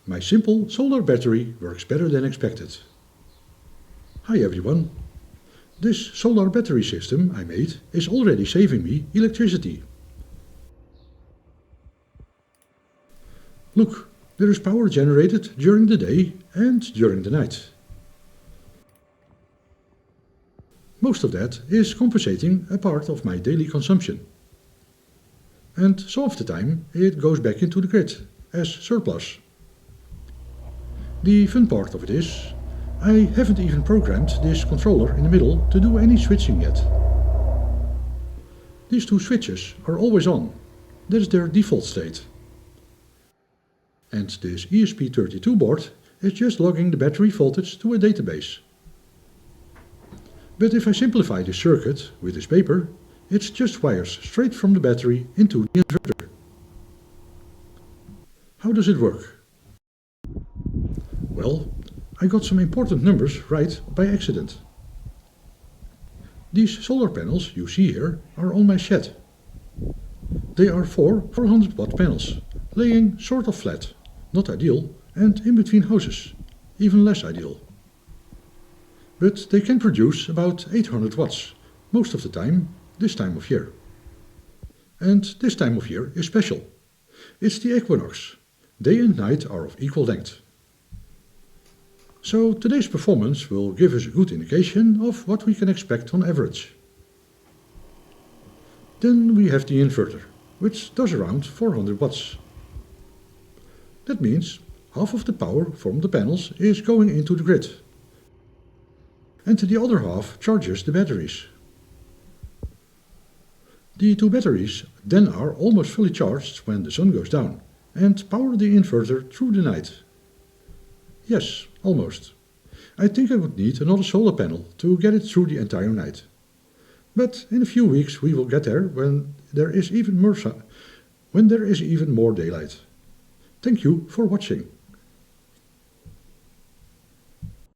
My simple solar battery works better than expected. Hi everyone. This solar battery system I made is already saving me electricity. Look, there is power generated during the day and during the night. Most of that is compensating a part of my daily consumption. And some of the time it goes back into the grid as surplus. The fun part of it is, I haven't even programmed this controller in the middle to do any switching yet. These two switches are always on. That is their default state. And this ESP32 board is just logging the battery voltage to a database. But if I simplify this circuit with this paper, it's just wires straight from the battery into the inverter. How does it work? Well, I got some important numbers right by accident. These solar panels you see here are on my shed. They are four 400 watt panels, laying sort of flat, not ideal, and in between houses, even less ideal. But they can produce about 800 watts, most of the time, this time of year. And this time of year is special. It's the equinox. Day and night are of equal length. So today's performance will give us a good indication of what we can expect on average. Then we have the inverter, which does around 400 watts. That means half of the power from the panels is going into the grid. And the other half charges the batteries. The two batteries then are almost fully charged when the sun goes down and power the inverter through the night. Yes, almost. I think I would need another solar panel to get it through the entire night. But in a few weeks we will get there when there is even more daylight. Thank you for watching.